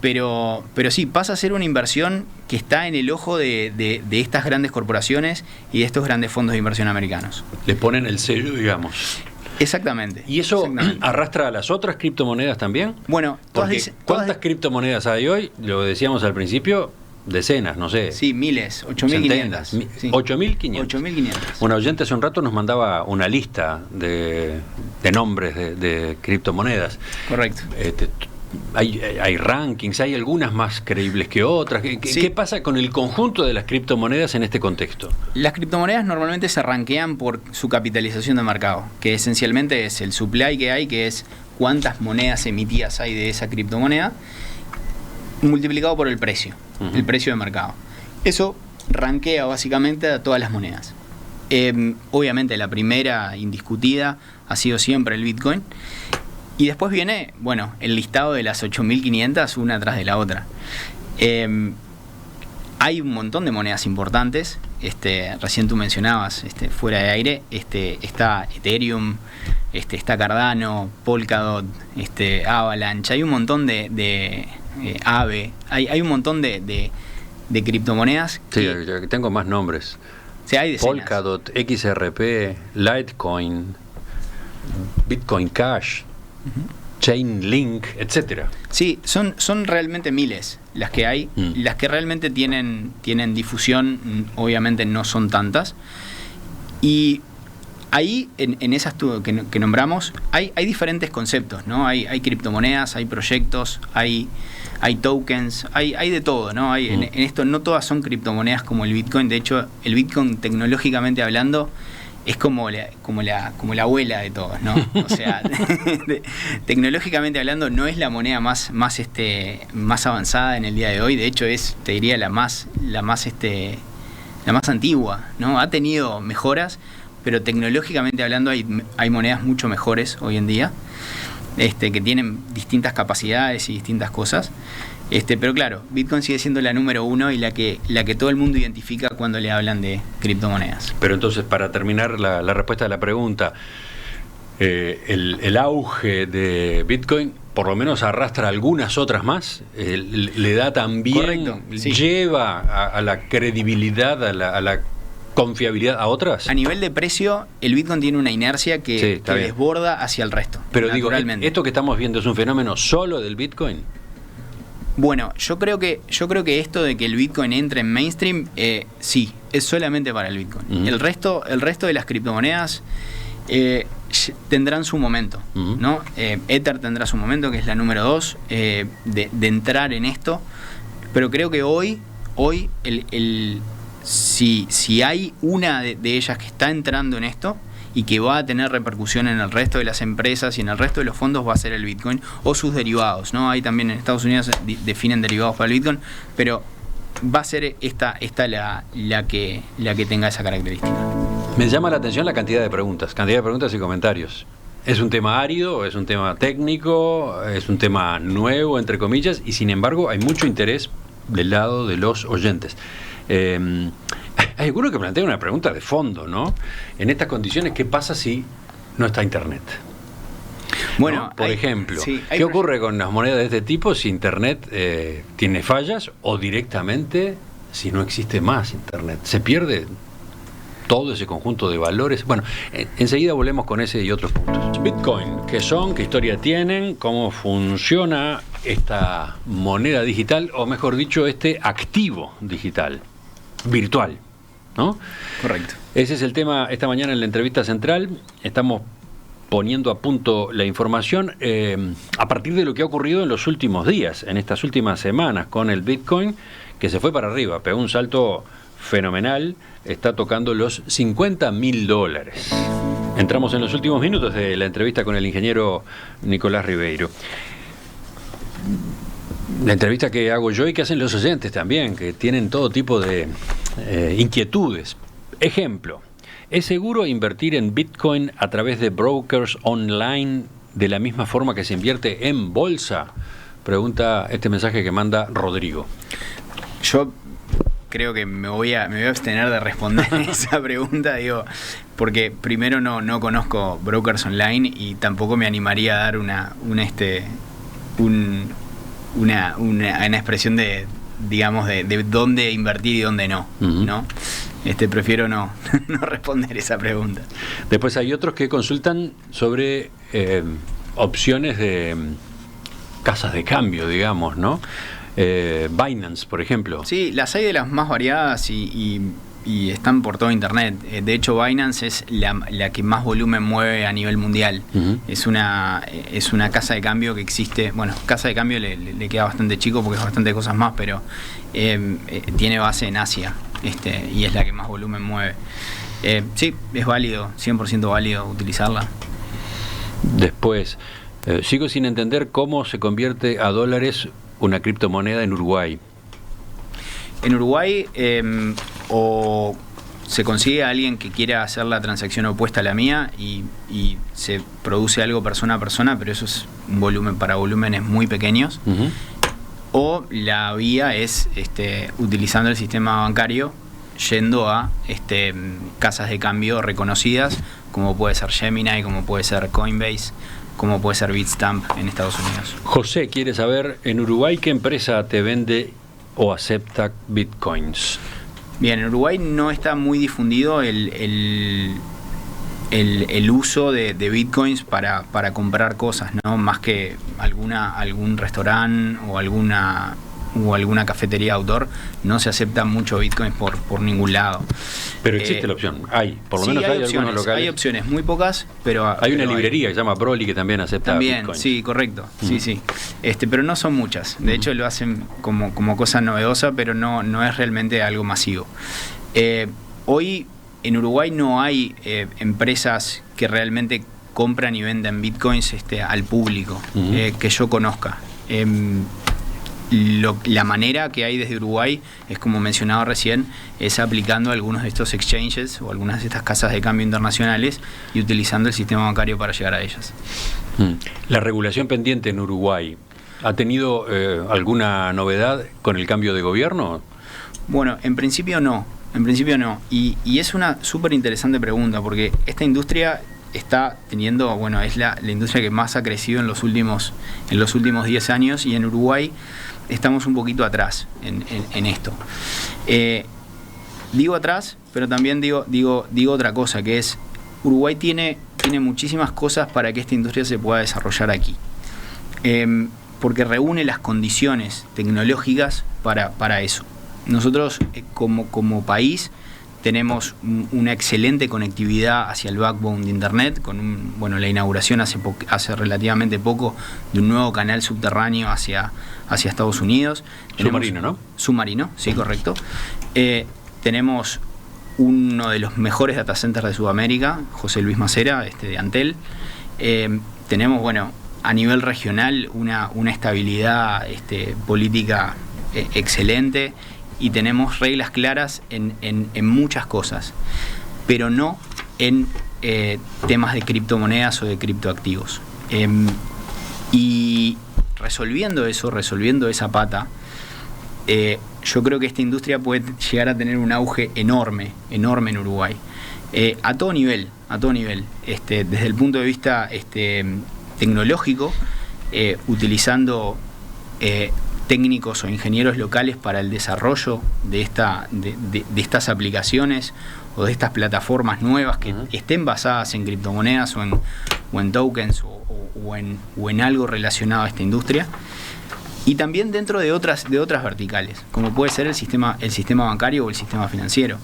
Pero sí, pasa a ser una inversión que está en el ojo de estas grandes corporaciones y de estos grandes fondos de inversión americanos. Le ponen el sello, digamos. Exactamente. ¿Y eso arrastra a las otras criptomonedas también? Bueno, ¿cuántas criptomonedas hay hoy? Lo decíamos al principio, decenas, no sé. Sí, miles, 8.500. Sí. 8.500. Un oyente hace un rato nos mandaba una lista de nombres de criptomonedas. Correcto. Hay rankings, hay algunas más creíbles que otras. ¿Qué pasa con el conjunto de las criptomonedas en este contexto? Las criptomonedas normalmente se rankean por su capitalización de mercado, que esencialmente es el supply que hay, que es cuántas monedas emitidas hay de esa criptomoneda, multiplicado por el precio de mercado. Eso rankea básicamente a todas las monedas. Obviamente la primera indiscutida ha sido siempre el Bitcoin. Y después viene, el listado de las 8.500 una tras de la otra. Hay un montón de monedas importantes. Recién tú mencionabas, fuera de aire, está Ethereum, está Cardano, Polkadot, Avalanche. Hay un montón de Aave. Hay un montón de criptomonedas. Sí, tengo más nombres. Sí, hay decenas. Polkadot, XRP, Litecoin, Bitcoin Cash, Chainlink, etcétera. Sí, son realmente miles las que hay. Las que realmente tienen difusión, obviamente no son tantas. Y ahí, en esas que nombramos, hay diferentes conceptos, ¿no? Hay criptomonedas, hay proyectos, hay tokens, hay de todo, ¿no? En esto no todas son criptomonedas como el Bitcoin. De hecho, el Bitcoin, tecnológicamente hablando, es como la abuela de todos, ¿no? O sea, tecnológicamente hablando, no es la moneda más avanzada en el día de hoy. De hecho, te diría la más antigua, ¿no? Ha tenido mejoras, pero tecnológicamente hablando hay monedas mucho mejores hoy en día, que tienen distintas capacidades y distintas cosas. Pero claro, Bitcoin sigue siendo la número uno y la que todo el mundo identifica cuando le hablan de criptomonedas. Pero entonces, para terminar la respuesta a la pregunta, el auge de Bitcoin por lo menos arrastra algunas otras más, le da también, correcto, sí, lleva a la credibilidad, a la confiabilidad a otras. A nivel de precio, el Bitcoin tiene una inercia que desborda hacia el resto. Pero digo, ¿esto que estamos viendo es un fenómeno solo del Bitcoin? Bueno, yo creo que esto de que el Bitcoin entre en mainstream, sí, es solamente para el Bitcoin. El resto de las criptomonedas tendrán su momento, ¿no? Ether tendrá su momento, que es la número 2, de entrar en esto. Pero creo que hoy si hay una de ellas que está entrando en esto y que va a tener repercusión en el resto de las empresas y en el resto de los fondos, va a ser el Bitcoin o sus derivados, ¿no? Hay también en Estados Unidos definen derivados para el Bitcoin, pero va a ser esta la que tenga esa característica. Me llama la atención la cantidad de preguntas y comentarios. ¿Es un tema árido? ¿Es un tema técnico? ¿Es un tema nuevo, entre comillas? Y sin embargo hay mucho interés del lado de los oyentes. Hay alguno que plantea una pregunta de fondo, ¿no? En estas condiciones, ¿qué pasa si no está Internet? Bueno, ¿no? Por ejemplo, ¿qué ocurre con las monedas de este tipo si Internet tiene fallas o directamente si no existe más Internet? ¿Se pierde todo ese conjunto de valores? Bueno, enseguida volvemos con ese y otros puntos. Bitcoin, ¿qué son? ¿Qué historia tienen? ¿Cómo funciona esta moneda digital? O mejor dicho, este activo digital, virtual, ¿no? Correcto. Ese es el tema esta mañana en la entrevista central. Estamos poniendo a punto la información a partir de lo que ha ocurrido en los últimos días, en estas últimas semanas, con el Bitcoin, que se fue para arriba, pegó un salto fenomenal, está tocando los $50.000. Entramos en los últimos minutos de la entrevista con el ingeniero Nicolás Ribeiro. La entrevista que hago yo y que hacen los oyentes también, que tienen todo tipo de inquietudes. Ejemplo, ¿es seguro invertir en Bitcoin a través de brokers online de la misma forma que se invierte en bolsa? Pregunta este mensaje que manda Rodrigo. Yo creo que me voy a abstener de responder esa pregunta, digo, porque primero no conozco brokers online y tampoco me animaría a dar una expresión de, digamos, de dónde invertir y dónde no, ¿no? Prefiero no responder esa pregunta. Después hay otros que consultan sobre opciones de casas de cambio, digamos, ¿no? Binance, por ejemplo. Sí, las hay de las más variadas y están por todo internet. De hecho, Binance es la que más volumen mueve a nivel mundial. Es una casa de cambio que existe. Bueno, casa de cambio le queda bastante chico porque es bastante cosas más, pero tiene base en Asia y es la que más volumen mueve. Sí, es válido, 100% válido utilizarla. Después, sigo sin entender cómo se convierte a dólares una criptomoneda en Uruguay. En Uruguay, o se consigue a alguien que quiera hacer la transacción opuesta a la mía y se produce algo persona a persona, pero eso es un volumen para volúmenes muy pequeños. O la vía es utilizando el sistema bancario, yendo a casas de cambio reconocidas, como puede ser Gemini, como puede ser Coinbase, como puede ser Bitstamp en Estados Unidos. José quiere saber, en Uruguay, ¿qué empresa te vende o acepta bitcoins? Bien, en Uruguay no está muy difundido el uso de bitcoins para comprar cosas, ¿no? Más que algún restaurante o alguna cafetería outdoor, no se acepta mucho bitcoins por ningún lado. Pero existe la opción, por lo sí, menos hay opciones, algunos locales. hay opciones, muy pocas, pero hay una librería que se llama Broly que también acepta también, bitcoins. sí, correcto, sí. Pero no son muchas. De hecho, lo hacen como cosa novedosa, pero no es realmente algo masivo. Hoy en Uruguay no hay empresas que realmente compran y venden bitcoins al público, que yo conozca. La manera que hay desde Uruguay es, como mencionaba recién, es aplicando algunos de estos exchanges o algunas de estas casas de cambio internacionales y utilizando el sistema bancario para llegar a ellas. La regulación pendiente en Uruguay, ¿ha tenido alguna novedad con el cambio de gobierno? Bueno, en principio no. Y es una súper interesante pregunta, porque esta industria está teniendo, es la industria que más ha crecido en los últimos 10 años, y en Uruguay estamos un poquito atrás en esto. Digo atrás, pero también digo otra cosa, que es Uruguay tiene muchísimas cosas para que esta industria se pueda desarrollar aquí. Porque reúne las condiciones tecnológicas para eso. Nosotros como país tenemos una excelente conectividad hacia el backbone de Internet, con la inauguración hace relativamente poco de un nuevo canal subterráneo hacia Estados Unidos. Submarino, ¿no? Submarino, sí, correcto. Tenemos uno de los mejores data centers de Sudamérica, José Luis Macera, de Antel. Tenemos, a nivel regional, una estabilidad política excelente, y tenemos reglas claras en muchas cosas, pero no en temas de criptomonedas o de criptoactivos. Y resolviendo esa pata, yo creo que esta industria puede llegar a tener un auge enorme en Uruguay, a todo nivel, desde el punto de vista tecnológico, utilizando técnicos o ingenieros locales para el desarrollo de estas aplicaciones o de estas plataformas nuevas que estén basadas en criptomonedas o en tokens o en algo relacionado a esta industria, y también dentro de otras verticales, como puede ser el sistema bancario o el sistema financiero.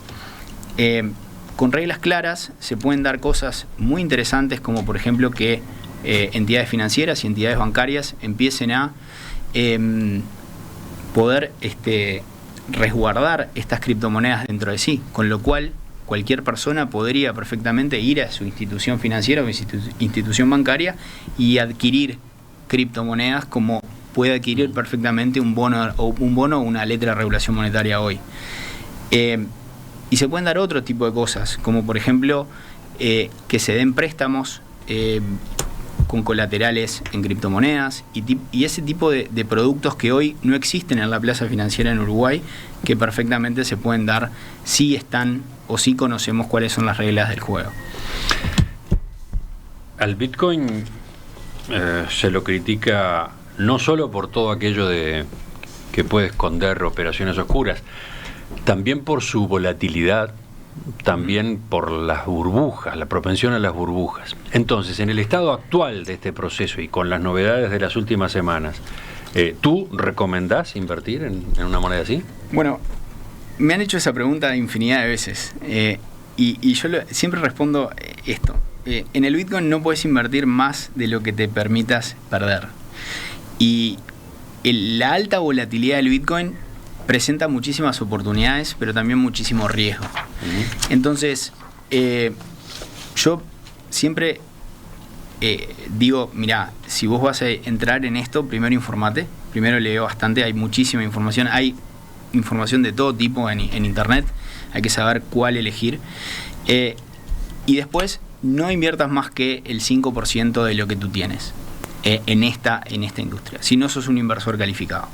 Con reglas claras se pueden dar cosas muy interesantes, como por ejemplo que entidades financieras y entidades bancarias empiecen a poder resguardar estas criptomonedas dentro de sí, con lo cual cualquier persona podría perfectamente ir a su institución financiera o institución bancaria y adquirir criptomonedas como puede adquirir perfectamente un bono o una letra de regulación monetaria hoy. Y se pueden dar otro tipo de cosas, como por ejemplo que se den préstamos con colaterales en criptomonedas y ese tipo de productos que hoy no existen en la plaza financiera en Uruguay, que perfectamente se pueden dar si están o si conocemos cuáles son las reglas del juego. Al Bitcoin se lo critica no solo por todo aquello de que puede esconder operaciones oscuras, también por su volatilidad, también por las burbujas, la propensión a las burbujas. Entonces, en el estado actual de este proceso y con las novedades de las últimas semanas, ¿tú recomendás invertir en una moneda así? Bueno, me han hecho esa pregunta infinidad de veces y yo siempre respondo esto. En el Bitcoin no puedes invertir más de lo que te permitas perder. Y la alta volatilidad del Bitcoin presenta muchísimas oportunidades, pero también muchísimo riesgo. Entonces, yo siempre digo, mira, si vos vas a entrar en esto, primero informate, primero lee bastante, hay muchísima información, hay información de todo tipo en internet, hay que saber cuál elegir. Y después, no inviertas más que el 5% de lo que tú tienes en esta industria, si no sos un inversor calificado.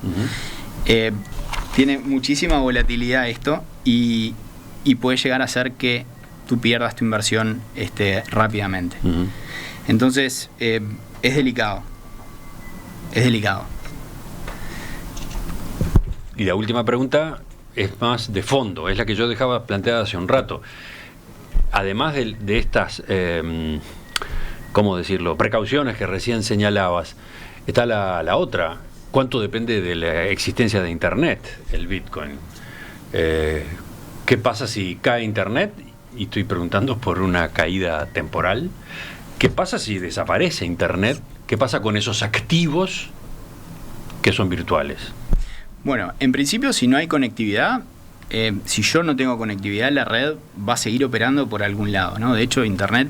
Tiene muchísima volatilidad esto y puede llegar a ser que tú pierdas tu inversión rápidamente. Entonces, es delicado. Es delicado. Y la última pregunta es más de fondo, es la que yo dejaba planteada hace un rato. Además de estas, ¿cómo decirlo?, precauciones que recién señalabas, está la otra. ¿Cuánto depende de la existencia de Internet, el Bitcoin? ¿Qué pasa si cae Internet? Y estoy preguntando por una caída temporal. ¿Qué pasa si desaparece Internet? ¿Qué pasa con esos activos que son virtuales? Bueno, en principio, si no hay conectividad, si yo no tengo conectividad, la red va a seguir operando por algún lado, ¿no? De hecho, Internet,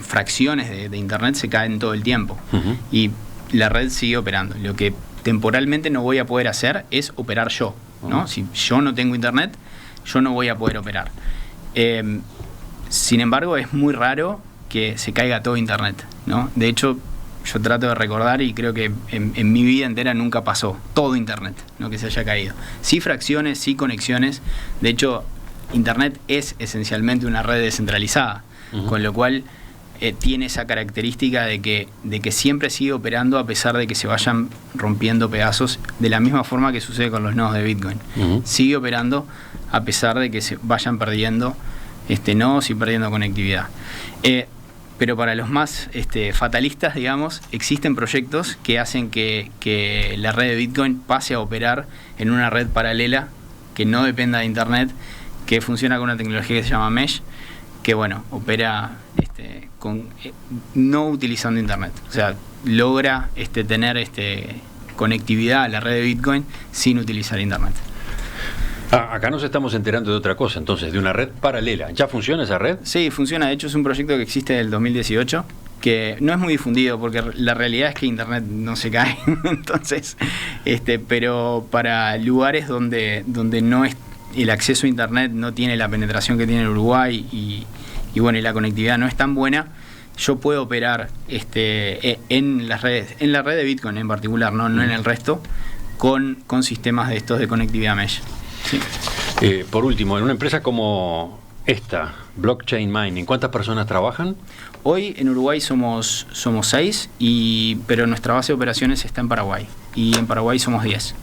fracciones de Internet se caen todo el tiempo. Y la red sigue operando. Lo que temporalmente no voy a poder hacer es operar yo, ¿no? Si yo no tengo Internet, yo no voy a poder operar. Sin embargo, es muy raro que se caiga todo Internet, ¿no? De hecho, yo trato de recordar y creo que en mi vida entera nunca pasó todo Internet, ¿no?, que se haya caído. Sí fracciones, sí conexiones. De hecho, Internet es esencialmente una red descentralizada, con lo cual tiene esa característica de que siempre sigue operando a pesar de que se vayan rompiendo pedazos, de la misma forma que sucede con los nodos de Bitcoin. Sigue operando a pesar de que se vayan perdiendo nodos y perdiendo conectividad. Pero para los más fatalistas, digamos, existen proyectos que hacen que la red de Bitcoin pase a operar en una red paralela que no dependa de Internet, que funciona con una tecnología que se llama Mesh, que bueno, opera no utilizando Internet. O sea, logra tener conectividad a la red de Bitcoin sin utilizar Internet. Acá nos estamos enterando de otra cosa, entonces, de una red paralela. ¿Ya funciona esa red? Sí, funciona. De hecho, es un proyecto que existe desde el 2018, que no es muy difundido porque la realidad es que Internet no se cae. Entonces, pero para lugares donde no es el acceso a Internet no tiene la penetración que tiene en Uruguay y bueno, y la conectividad no es tan buena, yo puedo operar en las redes, en la red de Bitcoin en particular, no en el resto, con sistemas de estos de conectividad mesh. Sí. Por último, en una empresa como esta, Blockchain Mining, ¿cuántas personas trabajan? Hoy en Uruguay somos 6, pero nuestra base de operaciones está en Paraguay, y en Paraguay somos 10.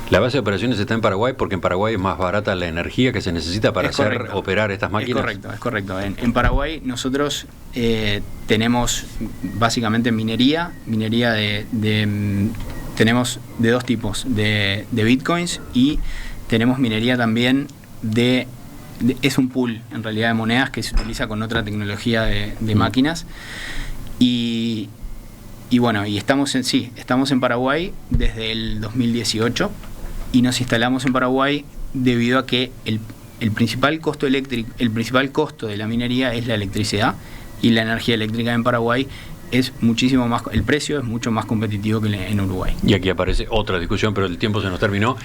La base de operaciones está en Paraguay porque en Paraguay es más barata la energía que se necesita para operar estas máquinas. Es correcto. En Paraguay nosotros tenemos básicamente minería tenemos de dos tipos, de bitcoins, y tenemos minería también es un pool en realidad de monedas que se utiliza con otra tecnología de máquinas. Y bueno, y estamos en Paraguay desde el 2018 y nos instalamos en Paraguay debido a que el principal costo eléctrico, el principal costo de la minería es la electricidad, y la energía eléctrica en Paraguay es muchísimo más, el precio es mucho más competitivo que en Uruguay. Y aquí aparece otra discusión, pero el tiempo se nos terminó,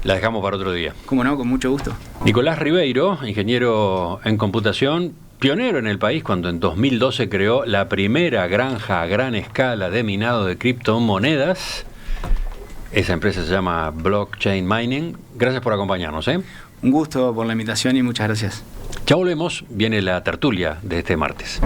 la dejamos para otro día. Cómo no, con mucho gusto. Nicolás Ribeiro, ingeniero en computación, pionero en el país cuando en 2012 creó la primera granja a gran escala de minado de criptomonedas. Esa empresa se llama Blockchain Mining. Gracias por acompañarnos. Un gusto por la invitación y muchas gracias. Ya volvemos, viene la tertulia de este martes.